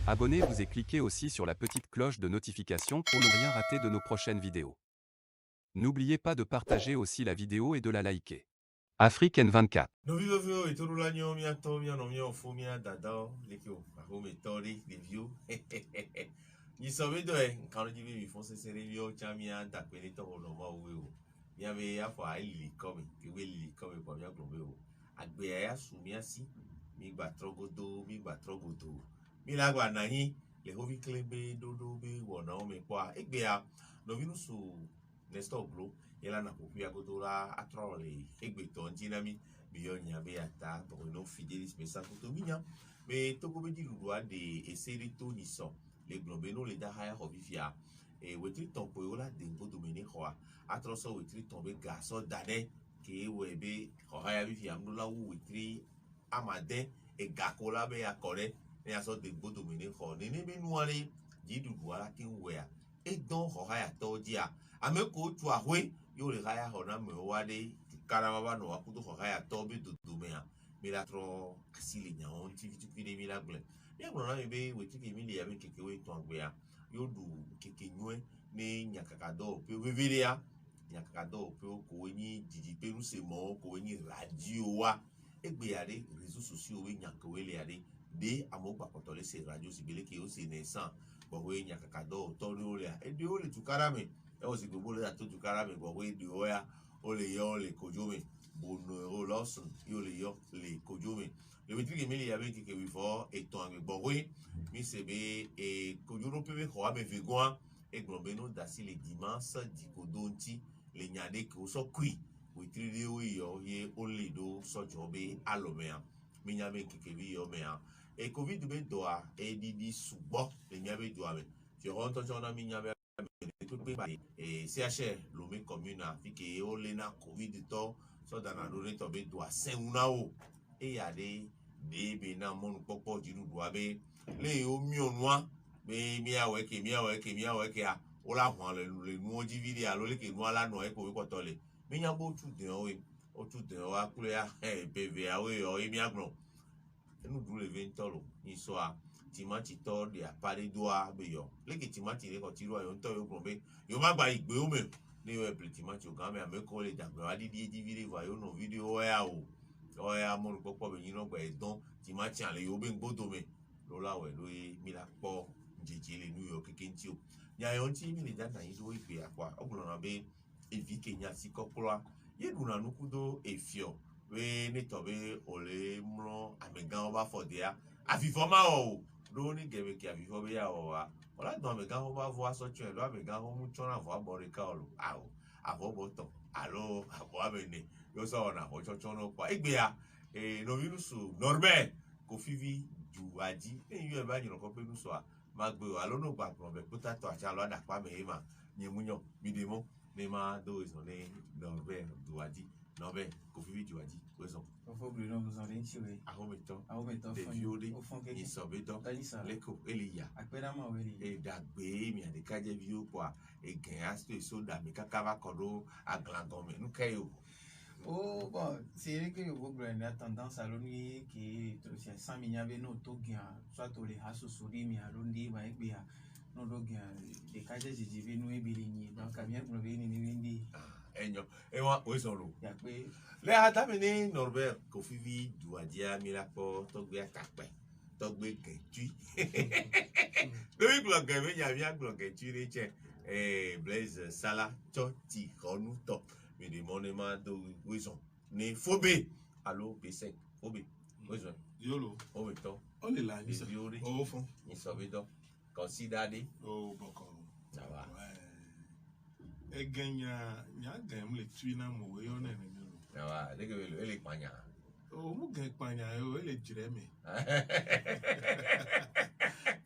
Abonnez-vous et cliquez aussi sur la petite cloche de notification pour ne rien rater de nos prochaines vidéos. N'oubliez pas de partager aussi la vidéo et de la liker. Afrique N24. Novio et tout l'agneau, mia tomia, non mia fou, mia dada, les kio, parou mes tori, les vieux. Ni savez de, quand on dit ils font ces sérieux, chamia, d'appelé ton nom, ou. Il y avait à fois il comme, que oui, comme, pour bien globé. Agbea soumia si, mi batrogodo, mi batrogodo. Mi lagua nani, les hovi clebe, dodo, be, wona, me quoi, egbea, novino su Nestor Glo, et là, n'a pas pu agodola à troller, egbeton, dynamique. Biyonya be ata Bruno Fidelis mais ça tout mignon mais to ko be di lua de eseri to ni so le globeno le da haya hovifia e wetri ton po yola de ngo domene hoa atroso wetri ton be gaso dade ke we be haya bifia mdola wu wetri amade e gakola be akore ne aso de ngo domene ho ne ne be nuare di du lua ki we e don haya to dia ameko tu ahwe yo le haya hona me wade Carababa no akudo haya tobe do domea milatro asili nya on ti fitu pide milagle ya gbo na be we ti ke mi le ya be keke we to agbe ya yo du keke nyue ni nyakakado pe we vire ya nyakakado pe ko we ni jiji pe nu se mo ko we ni radio wa egbe ya de réseaux sociaux we nyakawe le ya de amogba potole se radio sibele ke o se nesan bo we nyakakado to ri ya e de o le tukara me e o si gbogbo le to tukara me bo we de o ya o le yo le kojome bono o lawson yo le yo le kojome le vitri ke mili yabe ke before eton agbe bowe mi sebe e kojoro pe ho abe vegoa e glombe no dasi le dimanche di kodonti le nyade ko so kui vitri de o yo ye o le do so jobe alomea mi nyabe ke bi yo mea e covid be doa e di subo le nyabe doa me ti ron to chona mi nyabe et CHR l'homme commune Afrique o lena Covid to so dana dole to be do asenuna o e ya de be na monu popo jiru do abe le o mi onwa be mi awe ke a o la hwan le nu o ji video lo le ke nu ala no e ko we ko to le mi nya bo tu de o tu de o akule a PV a we o e mi agbon enu du le 20 lo ni so a timati to de apare doa be yo leke timati le ko tiro yo nto yo gbon yo ma gba igbe o me ni yo e timati o gan me ameko le dagbe wa di video va yo no video ya o ya mo ru popo be yin no gba edon timati ale yo be ngbodo me lo lawe lo mi la po jeje le New York kenti o ya yo nti mi le dada yin do igbe akwa ogbon na be evi Kenya si kokora ye du na nukudo efio we ni to be ole mro amegan over for there afifo ma o do ni gebe ki afifo be ya o wa ola do amegan over vo aso chen do amegan ho mu chona vo aborika olu awo avobo to alo abo abene yo so na ho chochono kwa igbe ya no virusu norbe ko fivi juwaji e yu e ba yin ko pe nuso a ma gbe o alo no gba pro be puta to acha lo ada pa me ma nyemunyo midemo ne ma do is ne norbe juwaji Norbe, Kofi Juaji, Wesson. Au fond, le nom nous en est tué. Ahometon, Ahometon, des violés, au fond, ils sobeton, l'écho, Elia. Apparemment, oui. Et d'agbe, mi a des cas de vieux, quoi. Et gagnast, et soda, mais kakava kodo, à glandome, nous caillou. Oh, bon, c'est vrai que vous avez tendance à l'onner qui est 100 millions de nos togiens, soit tous les hassos souris, mais à l'ondi, va être bien. Nos togiens, des cas de JV, nous et Billy, donc à bien pour venir, ni enyo ewa wesoro ya pe le atamene Norbert Kofi Juadia mirapo togbe akape togbe ketu lewi blogue me ya via blogue tu reche Blaise Sala choti honu to me de monema do weson ne fobe allo p5 fobe weson yolo fobe to o le la ni sa biori o fun ni sobedo consider o boko ça va egenya nya gan le tui na mo we ona ni mi ça va de que ele panya o mu gan panya o ele jire me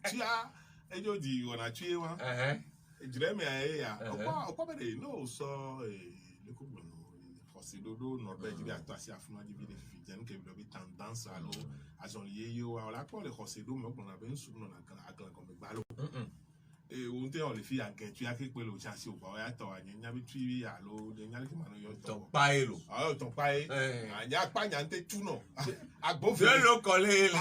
tia ejo di wona tui wa jire me aye ya opa be de no so le ko no force dodo no be jire atasi afuna di video fi jen ke bi tendance alo azon lié yo ala ko le force do mo ko na ben su no na akla ko me gbalo on te on le fi anke tu ya ke pe lo chance o ba ya to anya bi tu ya lo de nya le ki ma no yo to pa e lo to pa e anya pa nya nte tu no agbo de lo coller le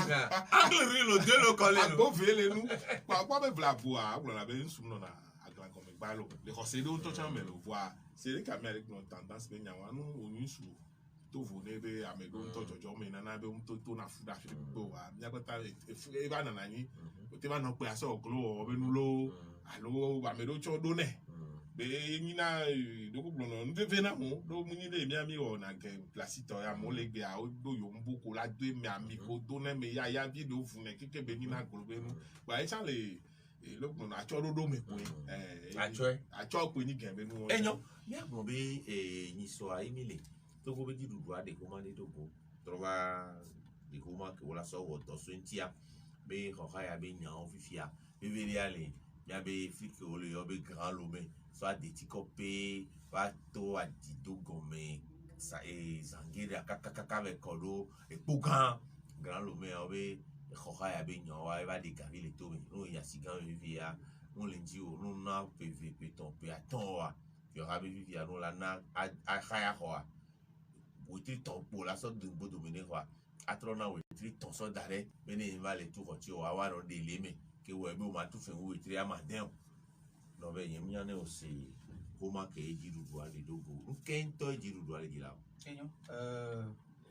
angle lo de lo coller agbo vele nu pa be vla boa agbo na be nsum no na agla ko me gba lo le ko se do to cha me lo voir c'est le camel qui ont tendance be nya wa nu onyu su to vo ne be amedo to jojo me na be to na fuda fi gbo wa nya ko ta e ba na ni o te ba no pe aso oglo o be nu lo alo amedo cho do ne be ni na do ko no nde ve na mo do mu ni le mi ami o na ke placito ya mo le gbe a o do yo mbu ko la do mi ami ko do ne me ya bi do fu ne keke be ni na glo be nu ba e cha le lókun náà àtsọ́ dodo mi pé àtsọ́ pé ní gẹ̀ẹ́bẹ́ ní wọ́n. ẹ̀yọ́ ní àgbọ̀n bí ẹ̀yìn sọ ayé mi lè tó kó bẹ́ di dudu àdèkó má dé dògbò tọ́ba dèkó má kéwọ́ la sọ wọ̀ tọ́ so ń tíya bẹ́ xɔxa ya bẹ́ nyàwó fífia bẹ́ bẹ́ rí alẹ́ yà bẹ́ fíkè wọlé yọ bẹ́ grand lomé sọ àdètí kọ́ pé wà tó àdìdó gọ̀mẹ́ zangere akakaka bẹ́ kọ́ ló èkpó grand lomé yọ bẹ́ xɔxa ya bɛ nya wa eba de gavi le to me n'o yasi gan bɛ vivi ya n'o le di o n'o na pv petɔn pe atɔn wa yɔra bɛ vivi ya n'o la na axaya xɔ wa wetiri tɔn kpo la sɔ dogbo dome ne xɔ wa atrɔ na wetiri tɔn sɔ da ɖe bɛ ne va le tu xɔ tsi o wa wa nɔ de le me ke wɔ ebe o ma tu fɛ wo wetiri ama dɛn o nɔ bɛ yɛm nya ne o se ko ma ke edzi ɖuɖu ale do go nkɛntɔ edzi ɖuɖu ale dzi la o.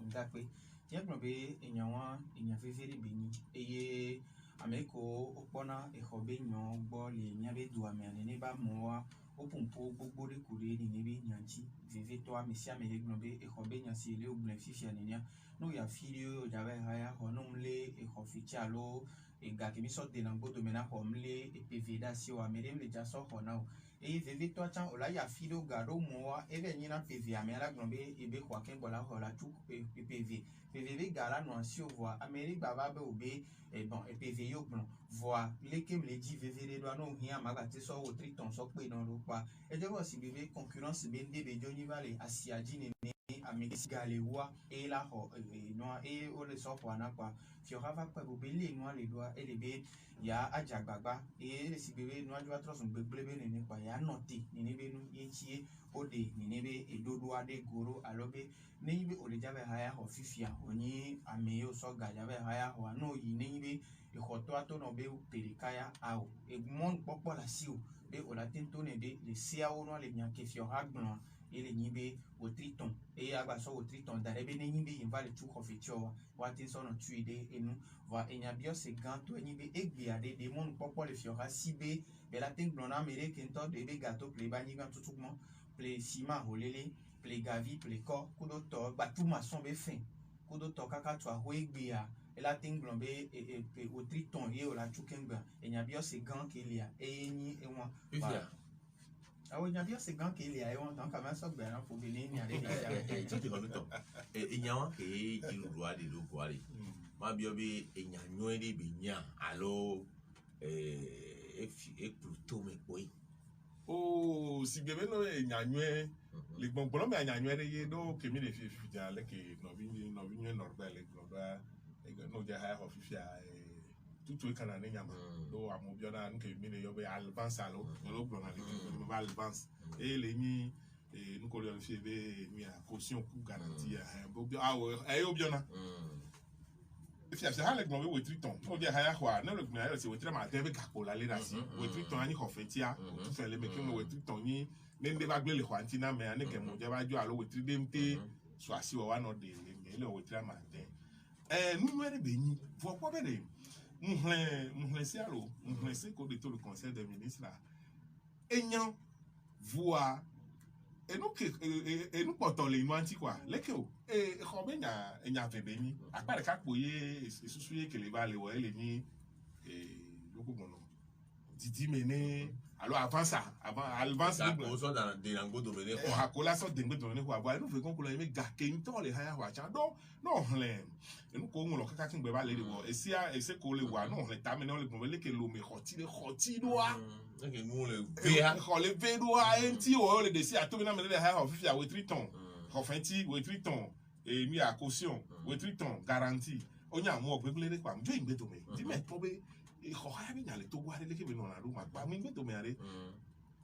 Ndakpe. Tiens, be enyawa enyafefere beni eye ameko okpona ehobe nyo gbo le nyabe do amiane ne ba moa opumpo gbogbo de kure ni ne be nyanchi veve to amesia me egno be ehobe nyasi le ogblen fifia ne nya no ya filio jabe haya honomle ehoficha lo ega kemi so de nango do mena homle epvda si o amere le jaso honao eye veve to chan ola ya filio gado moa eve nyina pv amela gnombe ebe kwa ken bola hola tu pv PVV gala no si voix Amérique baba be obé et bon et PV yo bon voix les kem les dit VV doit non rien magate so au triton so pe dans le quoi et de voir si BV concurrence BND be Johnny Valley asiaji ne Amérique galewa et la ho no et o le so pour na quoi fiora va pas obé les noix les doigts et les bé ya ajagbagba et les si BV no doit trop son beblebe ne quoi ya noté ne be no yechie ode ne be e dodo ade goro alobe neibe olejabe haya ho fifia oni ameyo so gajabe haya ho no yi neibe e khoto ato no be perikaya ao e mon popo la siu be ola tento ne be le sia ono le nyanke fio hagbon e le nibe o triton e agba so o triton dare be nibe inva le tu khofetio wa tin so no tuide enu va enya bio se ganto nibe egbe ade de mon popo le fio ha sibe be la tin blona mere kento de be gato ple ba ni gan tutukmo ple sima holele ple gavi ple ko kudo to batu mason be fin kudo to kaka to ahoegbe ya ela tinglon be e o triton ye o la chukengba enya bio se gan ke lia eni e won awo enya bio se gan ke lia e won tan ka ma so gbe ran fo be ni ale ya ti ko to enya wa ke jirudu ale lo ko ale ma bio be enya nyo ere be nya alo e pluto me koi o si bebe no enyanywe le gbongbon me enyanywe re ye do kemi le fi ja le ke no bi nwe norba le global e no ja ha ofifia tutu e kana ne nyama do amobio na nke mi le yo be advance alo lo gbon na le ba advance e le ni nko le fi be mi a caution ku garantie bo awo e obio na if you have like no we triton no dia haya kwa no le gna se we triton ma debe kako la le rasi we triton ani khofetia tu fe le me ke we triton ni nende ba gbe le kwanti na me ani ke mo je ba jo alo we triton mte so asi wa no de le we triton ma de nu no ere be ni fo po be de muhle si alo muhle se ko de tout le conseil des ministres là enyan voix et nous portons les nuances quoi les que combien il y a fait béni à part le cas pour y soucier que les balles ouais les ni le coup bon Didi mené alors avant ça avant ça on dans des langues dominées quoi à cola sorte de dominées quoi voilà nous faisons qu'on les gars qui ont les haya wa donc non les nous qu'on le kaka kin beba les et si et c'est qu'on les voit non les tamena les bon les que l'homme khoti doa que nous le VA le védoa enti o le desi ato na me le haya ofifia we triton ofenti we triton et mi à caution we triton garantie onya mo gbegble kwa mjo ingbe to me di me to be et Roya bien les Togo les qui venaient dans la pas mais to me aller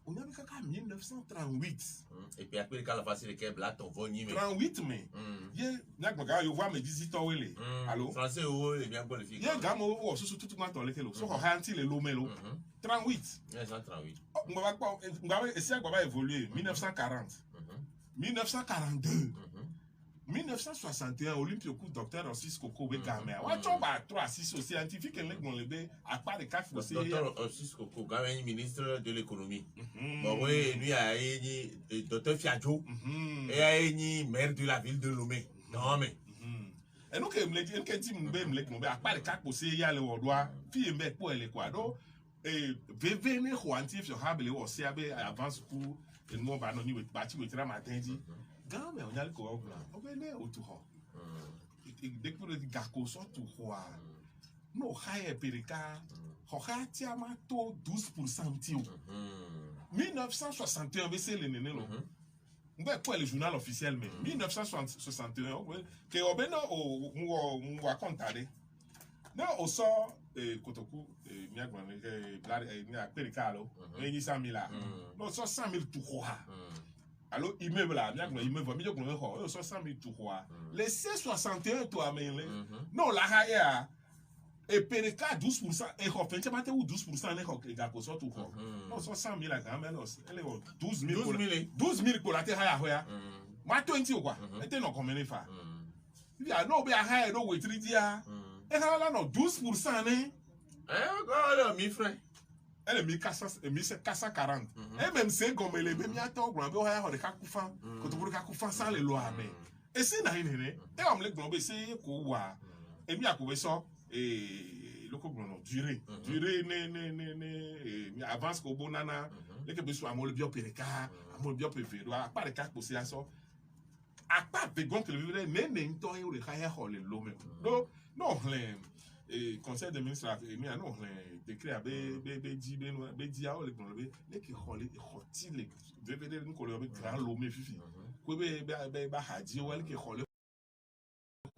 on a vu qu'à 1938 et puis après quand la facile que là ton voni mais 38 mais il n'a pas yo voir me visiteurs wele allô français ou et bien bon les filles il gamo o so tout ma to le kelo so Roya anti le lomelo 38 1938 on va essayer de évoluer 1940 1942 1961 Olympioku docteur Ossis Koko be game wa choba 3 6 scientifique en le lebe à part de 4 fossé docteur Ossis Koko gagne ministre de l'économie bon oui lui a ni docteur Fiadjo et a ni maire de la ville de Lomé non mais et nous que me dit que dit me à part de 4 fossé ya le doit fi me pour le quoi donc et vv ne hoanti fi habele o se abe avance pour et nous ba no ni bati we tra matin dit quand mais on a le quoi on va aller autour dès que le garco sort tout quoi no high perika hoha tiama to 12% tio 1961 c'est le néné non on va quoi le journal officiel mais 1961 que obeno o comptare non au sort kotoku mi agban que la perika lo ni 100,000 là non 100,000 tout quoi alors immeuble là bien que immeuble mi jogo ho 100,000 tout quoi les C61 toi mais non la haya et pereka 12% et ho fait mate ou 12% les ho ga ko so tout quoi non 100,000 là quand même elle est 12,000 pour la terre haya hoya ma 20 ou quoi était non combien fa il y a no be haya do we 3 dia et là non 12% né voilà mi frère elle est 1440 et même c'est comme elle est bien attend grand be haya ho de kakufa ko to ka kufa sans les lois mais et c'est na ine et on le grand be c'est ko wa et mi akobe so et le ko grand durée ne avance ko bonana le ke be so amol bio pereka amol bio pevero a pas de cas pour ça a pas de gon que le vivre ne nto e o le haya ho le lo me do non le conseil de ministre mi non le décret a be di a o le grand le ki ho le hoti le vvd nous ko le grand lo me fifi ko be ba haji o le ki ho le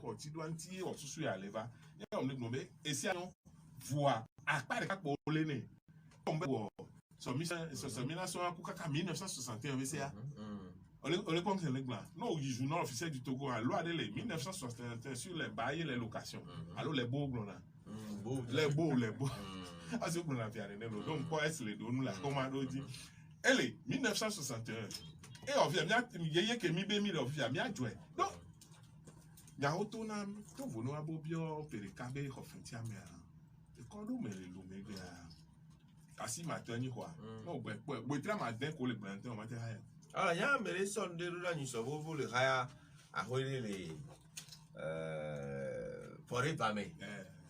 hoti do anti o susu ya leva ya on le nommer et si non voix a pas de cas pour le ne tombe so mina so akukaka 1961 VCA on le compte les blancs non du journal officiel du Togo en loi de 1961 sur les bails et les locations alors les beaux blancs là les beaux ah c'est pour la faire donc quoi est-ce les nous là comment on dit elle est 1961 et on vient bien que mi be mi on vient bien jouer donc ya otona to vono abobio perekabe hofantia me e kodo mele lo mega asi matani kwa no bo tra ma den ko le plantain on mate haya ah ya mere son de rula ni so vovo le haya a hoile les forêt pamé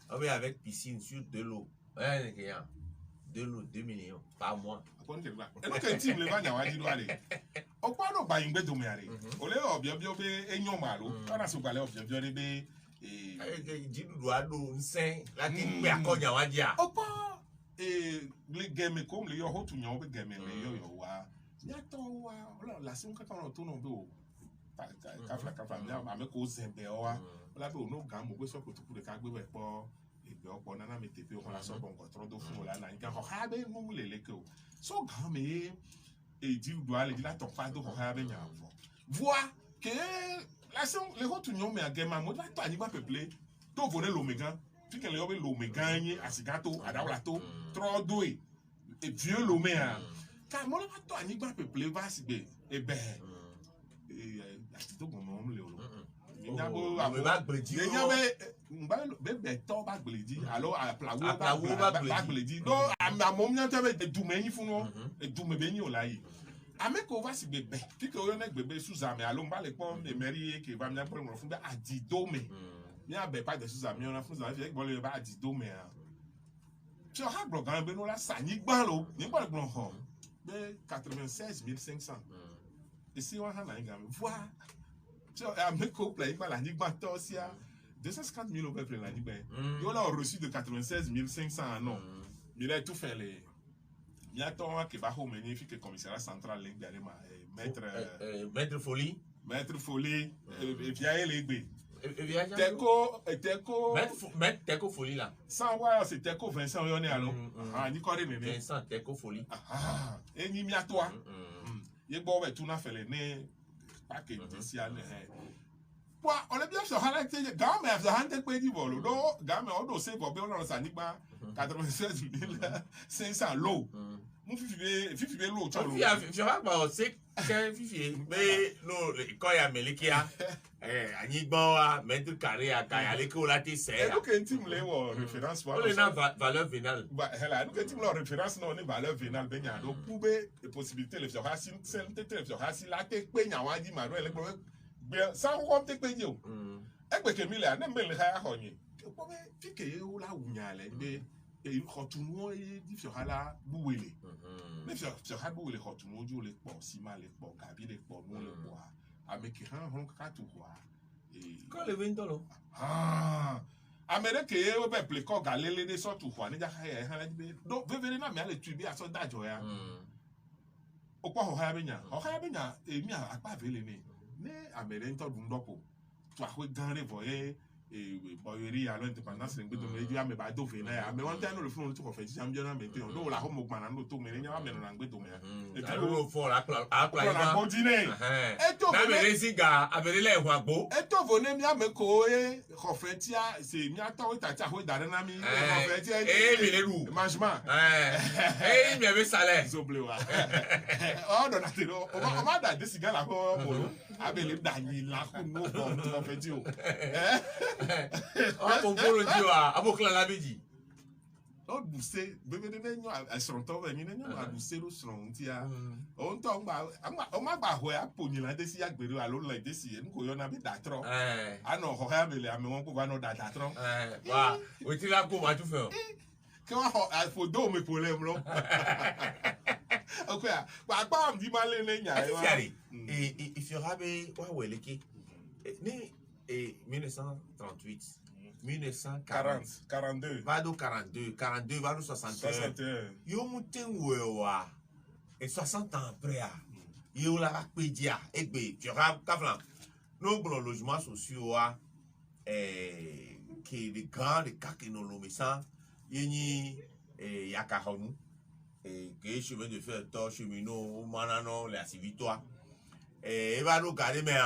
avec piscine sur de l'eau de l'eau 2 millions par mois e no ke team le ba nya wa jiru ale o pa no ba ingbe do me are o le obio be enyo malo ona so gba le obio re be jiru do ado nsen láti pe akonya wa dia o pa le game comme le yo ho tu nya o be game le yo wa nya to wa la sin ka kan to no be o ka fa mi a me ko zembe o wa la be o no ga mo pe so ko tu le ka gbe be po igbe opo nana mi tepe o la so bon control do fun o la na ga ho ha be mu le le ke o so ga me et dit doit aller là ton pas de ha be nya vo voix que la son le ho tu nyo me agema mo la to ani ba peuplé to voler l'oméga puis que le obe l'oméga ni asigato adawla to tro doé et vieux lomé a car mo la to ani ba peuplé va si be e be et atito bon mo le o nyabo ba gbedi be beto ba gbedi alors aplawo ba gbedi do amom nya te be dumeyin fun no edume be yin o layi ameko va si bebe puis que o ne gbebe suzame alo mba le pon e meri ke va mia pon mo fun be adidome mi abe pa de suzame ona fun za fi gbo le ba adidome a so ha gbo gan be no la sa ni gban lo ni gbo gbo ho be 96,500 et si on ha na ngam voir so ameko play pa la ni gban to sia 250,000 au peuple la ni gban yo la reçu de 96,500 non il a tout fait les bientôt que va au magnifique commissariat central maître folie et via les Teco. Mettre Teco Folie là. Sans voir, c'est Teco Vincent Yone alors. Ah, ni quoi de nene. Vincent Teco Folie. Ah, et ni mia toi. Il bon ouais tout n'a fait les nez. Pas que ici à ne. Quoi, on est bien sur Halak, gamme à la hand de du vol. Non, gamme on doit se voir bien dans sa nipa 96 500 lots. Mon fifi l'eau, tu vois. Je vois pas, c'est qu'un fifi. Mais non, quand il y a Melikia, Anigba, Maître Carré, à Kayaleko, la Tessé. Nous que tu me l'as référence. On est dans valeur vénale. Nous que tu me l'as référence, non, on est valeur vénale. Donc, pour les possibilités, les fjorassi, c'est le fjorassi, la tête, peigna, on dit, Manuel, les problèmes. Bien, sans quoi te peigner. Et que Camille a même le raya honye. Comment tu que là où y a les et retournement et différent là bouilli. Mais fjorassi bouilli retournement du les porcs, sima les porcs, gabi les porcs, non les bois. Avec qui on tout quoi. Quand le vin d'eau. Ah. Amérique est au peuple quand galé les sortes ou quoi. Déjà donc venez là mais aller tuer à son dajoya. Au quoi on a bien et mi a pas velé. Ne Amérique to dundopo. Tu as gagné voyer et boyerie à l'indépendance l'ingé de média mais ba do vena mais on tient le fond tout fait championnat mais on la homme man no to mais nya mais l'angé do mais. Et puis au fond la la continuer. Et to na me siga abere le hwagbo. Et to voné mi ame ko e refetia c'est mi ata o tata ho dare na mi refetia mi le lu management mi ave salaire zoble wa o do na te o ma da desiga la ko mo abele da ni la ko no bon refetia on compolo di wa abokla la beji o buse bebe de nyo asronto we ni nyo abuse lo sron ti a o nto ngba o ma gba ho ya poni la desi agbere alo la desi en ko yo na be datro ano ho ha bele ame won ko ba no datro wa o ti la ko ma tu fe ke wa ho fo do me problem lo okay wa gba am di ma le nya e if you have wa weleki ni 1938 1940 42 vado 42 vado 61 yo muten wewa et 60 ans après yo la pedia egbe tu rap kavlan no gros logements sociaux qui de grands de kakenolomisa yeni yakahonu que chemin de fer to cheminot manano la civitoa vado garder mais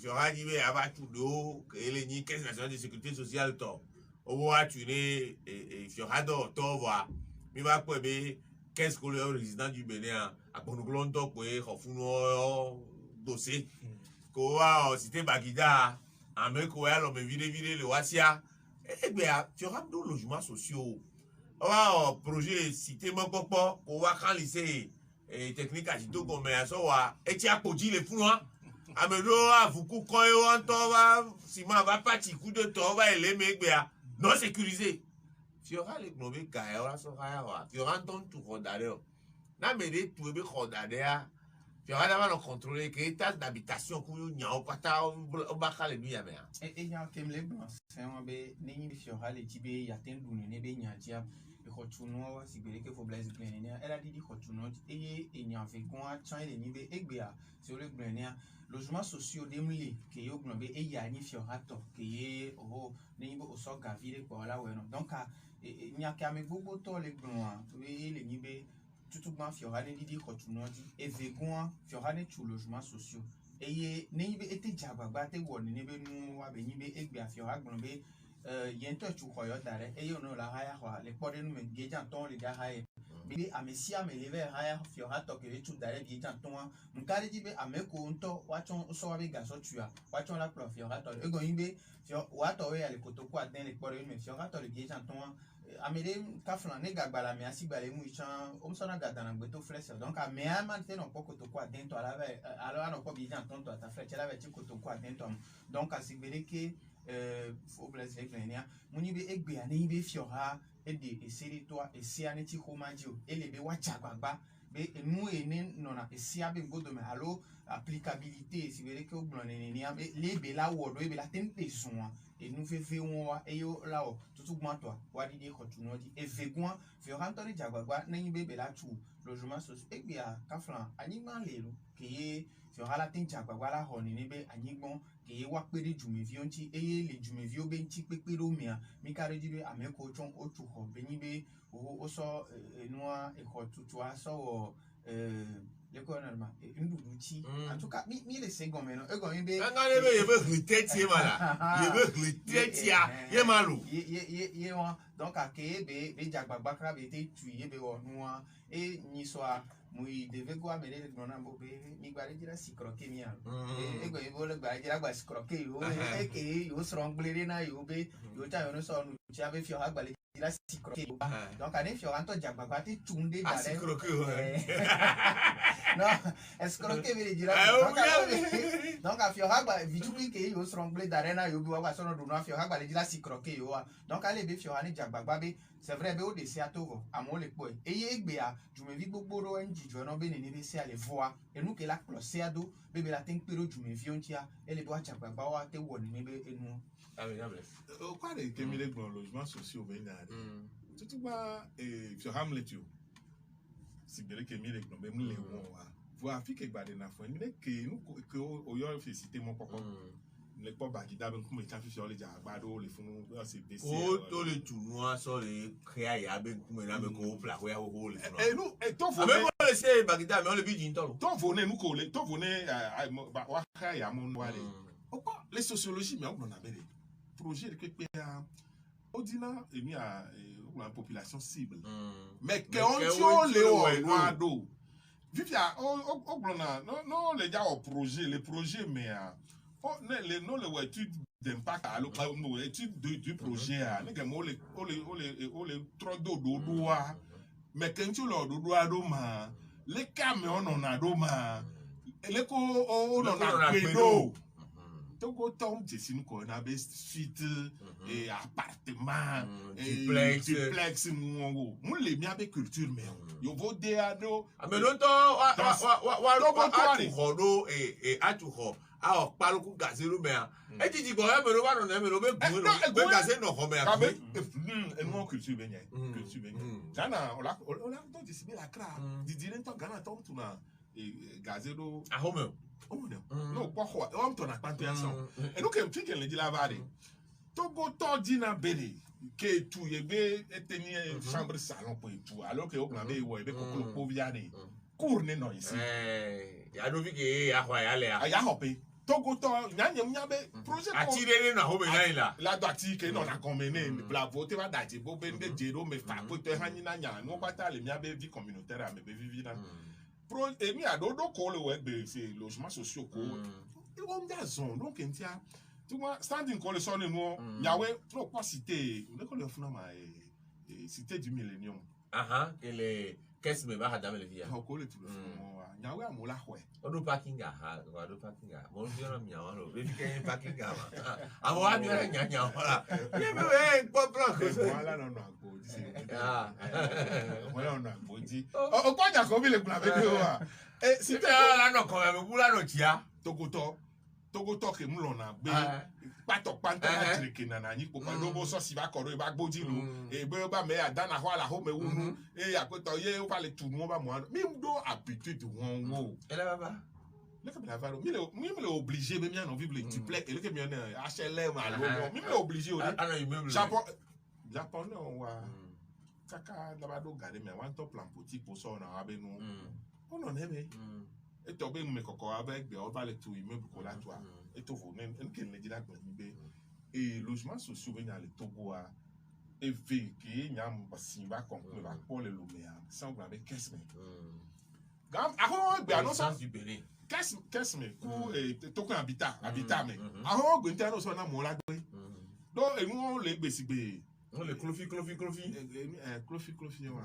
j'aurais dit mais avant tout l'eau et les nids caisse nationale de sécurité sociale to au moins tu n'es et j'aurais d'or to voir mais va quoi mais qu'est-ce que le résident du Bénin a pour nous glonto quoi refuno dossier quoi c'était Bagida en me quoi l'homme vide le wasia et bien tu auras deux logements sociaux projet cité mon copain qu'on va quand lycée et technique à tout comme ça wa et tu as produit les fous hein amedo avuku quand on va si ma va partir coup de temps va les mecs non sécurisé tu auras les globes gaïa là sur gaïa tu auras ton tout d'ailleurs na me de tout be d'ailleurs tu auras d'abord le contrôler que état d'habitation que y a au pata au bakale lui ya mais et y a comme les blancs c'est un be ni bi sur hale tibe ya tendu ne be nya dia khotuno sibere ke fo blaze glenenia elle a dit khotuno et y a fait quoi chan le ni be egbea sur le glenenia logements sociaux demli ke yo gnobe e ya ni fiorato ke ye o ni bo so gavire ko la we no donc nya ka me gbogbo to le gbon we le ni be tout ban fiorane di khotuno di e vegon fiorane tu logements sociaux e ye ni be ete jagbagba te wo ni be nu wa be ni be egbe afiora gnobe yento tu khoyo dare e yo no la haya kwa le pode nu me gejan ton le da haya bi amesia me leve haya fiorato ke tu dare gejan ton nkari di be ameko nto wachon so wa be gaso tua wachon la pro fiorato e go yimbe fio wato we ale kotoko aden le pode nu me fiorato le gejan ton amede kaflan ne gagbala me asigbale mu ichan o so na gadana gbeto flex donc a me ama te no poko toko aden to ala ve alors no ko bi jan ton to ata flex ala ve ti kotoko aden to donc asigbele ke faut blazer glenia muni be egbe ani be fiora e de eseri to e si ani ti homadio e le be wacha gbagba be enu ene nona e si abe godo me allo applicabilité si vele ke o blon ni abe le be la wodo e be la tente son et nous fait wa e yo la o tutu gmanto wa di de kotuno di e vegon fiora to ni jagbagba na yin be be la tu logement social e be a kaflan ani man lelo ke fiora la tin chagba wala honi ni be anyigbon ke wa pere jumevi onti eye le jumevi obe nti pepe ro mia mi kare di be ameko chon otu ho be ni be o so enua e ko tutu aso le ko na ma ndudu ti en tout cas mi le segon meno e go mi be ngane be ye be gliteti mala ye be gliteti ye malu ye wa donc a ke be jagba bakra be te tu ye be onua e ni so a mui deve go amene le nona bo be mi gbare dira si croquer mi an e go e bo le gbare dira gba si croquer yo e ke yo strong blere na yo be yo ta yo no so nu ti ave fio ha gbale dira si croquer donc ane fio anto jagba gba te tunde dare si croquer no es croquer be dira donc a fio ha gba vitu ke yo strong blere dare na yo bi wa so no do no fio ha gbale dira si croquer yo donc ale be fio ani jagba gba be c'est vrai be o de si atogo amo le po eye egbe a jumevi gbogbo ro en jijo no be ni be si ale voa enu ke la close ado be be la tin pero jumevi ontia ele bo achagbagba wa te wo ni be enu o kwa de ke mi le gbon logement social be na de tutu ba fi hamlet yo si bele ke mi le gbon be mu le won wa vo afike gbade na fo mi le ke nu ko o yo fi cité mo koko le po bagida be nkume cha fi ole ja agbado le fun o se bese o to le tunu aso le krea ya be nkume na be ko pla ko ya ho le fun no to fo me ko le se bagida me o le bi jin tolo to fo ne nu ko le to fo ne wa krea ya mo wa le o pa les sociologie me o na be projet que ordinaire et mis à la population cible mais que on tient le noado vivia non les gars au projet les projets mais les non les études d'impact à l'étude du projet mais que moi les trop dodo mais quand tu le dodo ma les camions on a do ma les ko on a pédo Togo tom c'est une qu'on a suite et appartement duplex mon les bien avec culture mais yo vo de ado mais longtemps wa et atuho a o paluku gazero me e titi go e me lo ba no na me lo be gun gaze no ho me a et mon culture ben culture ben jana on la donc c'est la cra di dire to gana tom tu na gazero a home oh no kwa kwa o mto na pantiason e no ke mfike le di lavare Togo to dina bele ke tu ye be eteni chambre salon po tu alors que o plan be wo e be kokolo po viane cour ne no ici ya do vi ke ya kwa ya le ya hope Togo to nya be projet ko atire na home na ila la do ati ke no na convener la voter va date bo be nde jero me fa ko te hanyi na nya no kwata le mia be vie communautaire a me be vivi na pro et mi adodo ko le we c'est logement sociaux ko on da zone donc entia tu vois standing ko le son no yawe trop pas cité on ko le funa ma cité du millénium et les qu'est-ce me va hadame le via ko le tout le funa yawe amola hwe odo parking odo parking mo ndio na miawa lo be ke parking ma amo abi na nya wala ye me we po plan ko wala no agbo di se wala no agbo di o kwa ja ko bi le kula be wa si te la no ko me bula no tia Togo ke mu lo na be pato na trike na nyi popa do bo so si ba koro ba gboji lu e be ba me adana ho ala ho me wunu e ya ko to ye o ba le tunu ba mo mi do habitude won wo e la baba le ke la varo mi le obligé be mi an vivre le duplex e le ke mi an HLM a lo mi le obligé o Japon no wa kaka la ba do gade mi wan to plan politique pour ça na abe no ono nebe et to be me koko avec be o va le tout immeuble ko la toi et to vo même en ken le dira ko ni be et logement sociaux be na le Togo a e ve ki nyam basimba conclure ba pour le lumea sans avec 15 mai gam a be ano so du Bénin 15 mai ku to ko habitat mais a go interno so na mo la gbe do e won le gbe si gbe on le clofi clofi wa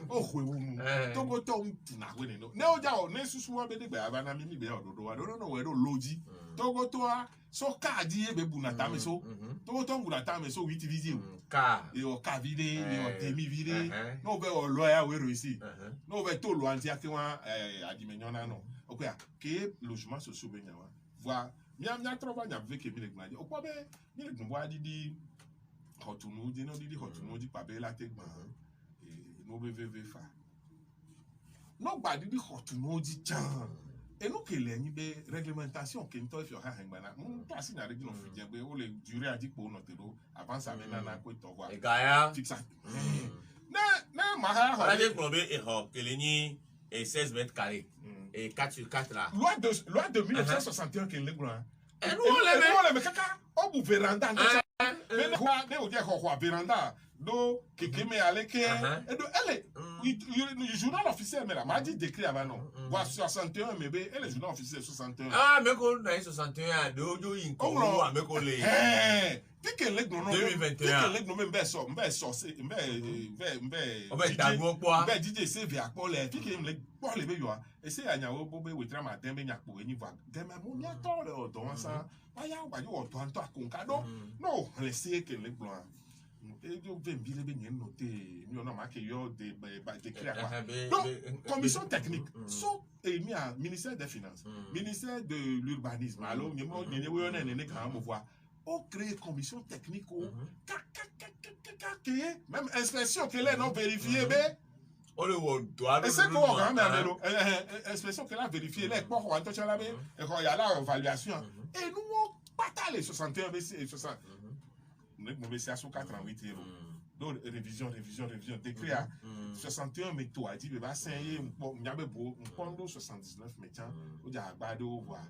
o hwewu Togo to na we no ne o ja o ne susu wa be de gba na mi be ododo wa no we do loji Togo to a so ka di e be bu na ta me so Togo to bu na ta me so wi ti video ka e o ka vide e o temi vide no be o lo ya we ro isi no be to lo anti ake wa adimenyon na no o ko ya ke logement social be nya wa voir mi trova nya ve ke mi le gba o ko be mi le gbo adidi Hotunuji no didi hotunuji pabe la te gban no beveve fa no gba didi hotunuji chan et nous que les réglementation qui nous fait faire un nous pas si na règle non fait bien ou les durée à 10 pour notre dos avant ça maintenant na quoi to voir et gaya fixe ça na ma ha on a des problèmes et ni et 16 mètres carrés et 4 sur 4 là loi de 1961 qui est le grand et nous on les kaka au bout véranda mais quoi ne o dire quoi véranda do keke me ale ke et do elle le journal officiel mais là m'a dit décrit avant non voir 61 mais et le journal officiel 61 ah mais qu'on a 61 de ojo yin ko wa me ko le pique le non 2021 pique le non mbe so mbe DJ CV akpo le pique le po le be yo et c'est anyawo bo be wetra ma dem be nyakpo eni va dem mo nya to le o don sa aya wa yo to anto akonka do no le c'est que le plan et donc bien bien noté nous on a marqué yo de créer quoi donc commission technique so et mis à ministère des finances ministère de l'urbanisme alors ne quand on voit on crée commission technique même inspection que les non vérifié ben on le doit et c'est quoi quand même inspection que la vérifié les quoi on touche là ben et quand il y a la évaluation et nous on pas les 61 et 60 nous c'est à 88 euros. Donc révision décret à 61 mais toi dit va signer on y avait beau on 79 mais tiens on dit agbado voir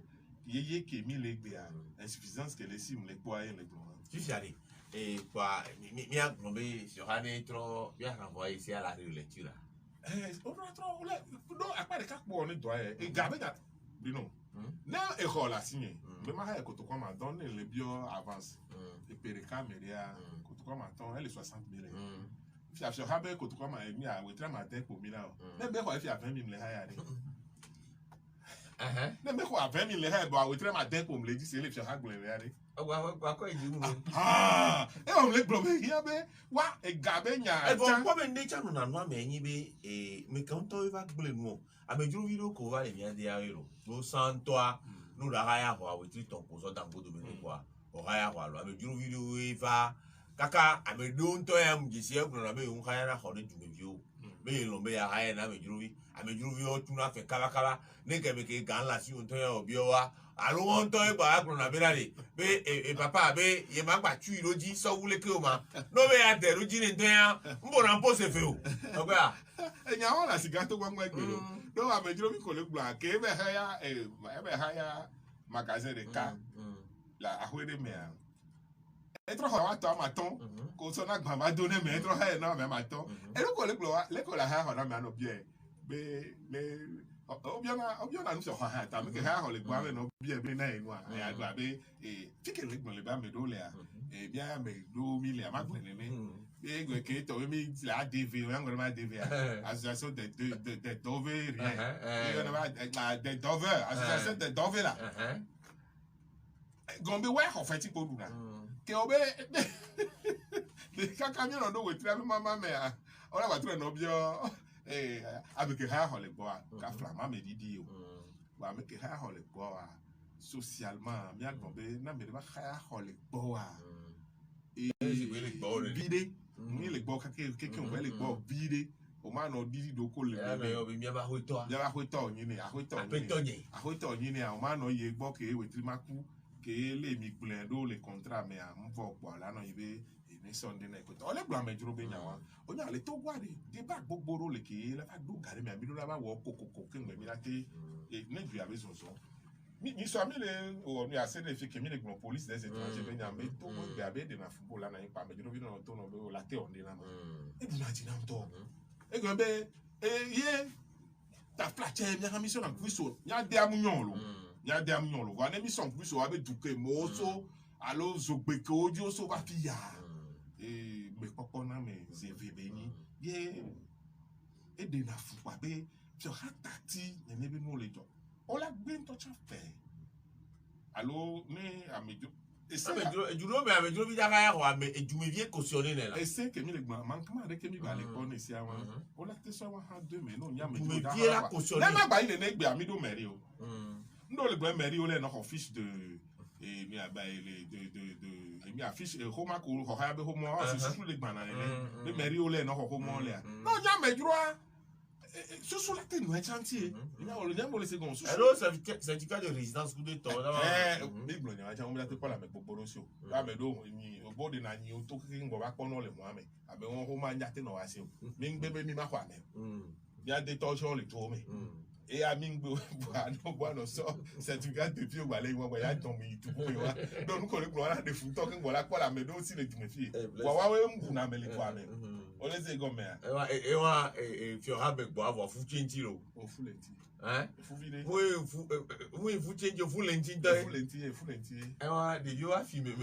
yeye qui mis les gars insuffisance que les cimes les poids et les blancs tu sais aller et quoi mi a tombé sur un trop bien renvoyer ici à la lecture on a trop non à part les cas pour on doit et gabe da non non école a signé mais ma ko to comme donner les bio avance et pereka meria ko to comme attend elle 60 000 fi afio habe ko to comme mi a wetra ma ten pour mi là même be ko fi a 20 000 le haya de même be ko a 20 000 le haya bo wetra ma ten pour me le dit c'est le fi ha gble le haya wa ko eji mu et on le bloqué ya be wa e gabe nya e bon ko be nature no na me yin be e me kan to va gble nu a me juru video ko va le mi ade ayero no santoa nous la raya ho we tri ton ko so dan bodo me quoi o raya ho lo a me juru video we va kaka a me don to ya mjisi e na me un raya na ho de ju me video me lo me ya raya na me juru vi a me juru video tu na fe kala ne ke me ke gan la si un to ya obi o wa alo won to e ba agro na be na de be e papa be ye ma gba tu iroji so wule ke o ma no be ya de roji ni to ya mbo na mpo se fe o ogbe a enya ho la siga to gwangwa gbero no a me juru vi ko le gba ke be ha ya magasin de cas la ahwede me etro ho wa to ma ton ko so na gba ma donner me etro ha na me ma ton e lo ko le glo le ko la ha ho na me no bien be obiona nso ha ta me ke ha ho le gba me no bien be na enu a ya gba be fike le gbo le ba me do le a bien me do mi le ma gbe ne et que tu as mis la DV, on a DV, association des Dover, des Dover, association des Dover là. Gombe ouais, en fait, il faut nous là. Que on les camions on doit très maman mais on a voiture no bien avec ha ho le bois, ka flama me didi o. Wa me ke ha ho le bois socialement, mi a Gombe na me ba ha ho le bois. Et vide ni le gbo keke on va le gbo vide o ma no didi do ko le me o bi mi ba ho to yin ni a ho to yin ni o ma no ye gbo ke we tri maku ke le mi gble do le contrat me a mvo po la no ibe ni Sunday na ko to le gbo me juro be nya wa o nya le to gwa de ba gbogboro le ke la fa do gare me abi do la ba wo kokoko ke me mi la te e ne ju abi so mi so mi le o ni ase de fi ke mi le gbon police des étrangers be nya me to mo gbe abi de na football la na ipa me juro bi no to no be o la te on de la ma e bi na ti na to e go be ye ta plache mi ha mission na kuiso nya de amunyon lo wa na mission kuiso wa be duke mo so alo zogbe ke ojo so ba fi ya me popo na me zeve be ni ye e de na fu pa be fi ha tati ne be no le jo o la gbe to cha fe alo ni amejo ejuro bi daga ya ho ame ejume vie cautionner ne la ese ke mi le gba man kama de ke mi ba le ko ni si awon o la te so wa ha 2 me no nya me jume vie la cautionner na ma gba ile ne gbe ami do meri o ndo le gbe meri o le no fiche de et mi aba ile de mi affiche homa ko ho ha be homo o si su le gba na le meri o le no ho homo le no nya me juro Sur la tête, nous, chantier. Il y a le diable, c'est bon. Alors, certificat de résidence, coup de temps. Mais bon, il y a un peu pas la même proportion. Ah, mais donc, au bord de l'année, au tout qui va pas le Mohamed. Ah, mais on va y aller dans la séance. Mais bébé, mi ma foi, même. Il y a des torsions, les tourments. Et à Mingbo, bon, sort certificat de pied, voilà, il va y aller tomber tout. Donc, nous connaissons voilà des foutons qui voilà quoi la médaille aussi les filles. Waouh, on a mis les poids même. On les a gommés. Et tu auras avoir foutu un tiro. Au fou lenti. Hein? Oui, foutu un fou lenti. Fou lenti, fou lenti. Des vieux à filmer.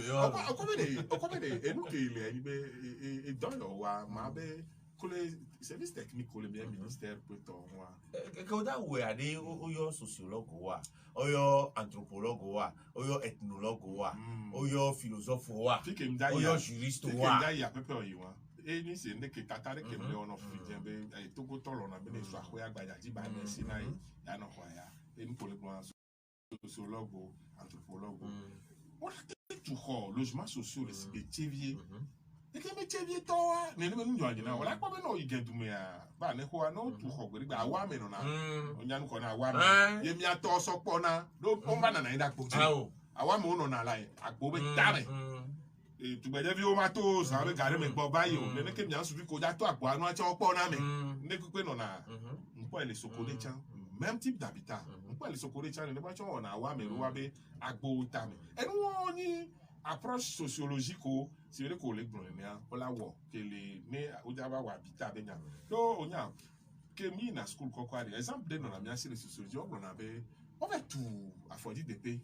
Comment et nous qui est et dans le roi, ma belle. Les services techniques, les bien ministère peut être. Quand on a des sociologues, anthropologues, philosophes, juristes, il y a peu peur. Et ni c'est que Qatar qui me on a tout le temps on a bien soit quoi gbajaji ba merci na ya no hoya et nous pour les sociologues anthropologues on a tout logement social les métiers et que métier toi ne nous nous na wala ko be no igentu me ba ne ko no tu ko gbe gba wa me no na onya nu ko na wa me ye mi ato so po na do o ba na ida po ti awa me no na la agbo be tare e tu gbe je bi o ma to sa be gare me gbo bayi o ne ke mi an su bi ko ja to agbo anu acha opo na me ne ku pe no na npo ele sokode chan même type d'habitat npo ele sokode chan ne ba cho na wa me ro wa be agbo ta me enu won ni approche sociologique c'est vrai qu'on les blondiens on la voit que les mais au d'abord habitat benya donc on a que mi na school quoi quoi exemple de dans la mia sur sociologie on avait on fait tout à Fodi DP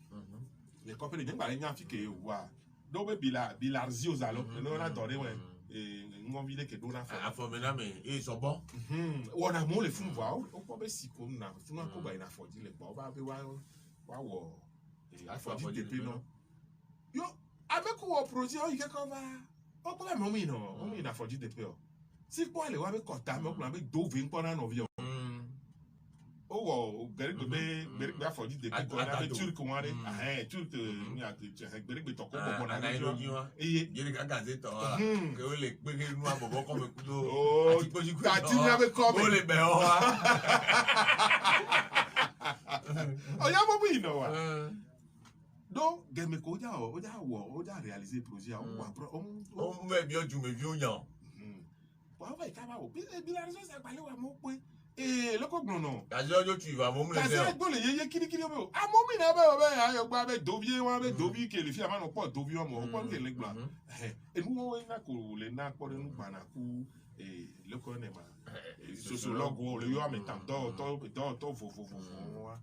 les copains de ngba nya fi que wa donc bilarzi aux allo on a adoré ouais et on vit que dona fait à formena mais ils sont bons on a mon les fou voir on peut be si comme na tout ko ba na Fodi le ba ba be wa wo et à Fodi DP non yo avec quoi projet il y a comme on peut même on na Fodi DP si quoi le wa be kota me on be do 20 pour un avion oh berek be Fodi DP ko na be turc ko ade turc ni a berek be to ko bo na et il y a gazette que le pe que nous abobo comme kudo ati poji ku ati ni be come o le be o o ya mo bi no wa donc game ko o ja réaliser projet on me bien du me vieux yan wa wa ka ba o bi la raison c'est parler wa mo pe le ko gbon no ajo tu vas mo le faire ka se gbo le yeye kirikiri o a mo mi na be ayo gba be dovie wa be dovie ke le fi ama no po dovie mo ko ke le gba e nu wo na ko le na ko nu gba na ku le ko ne ma sociologue le yo am tam to fo wa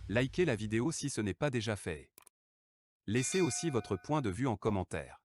Likez la vidéo si ce n'est pas déjà fait. Laissez aussi votre point de vue en commentaire.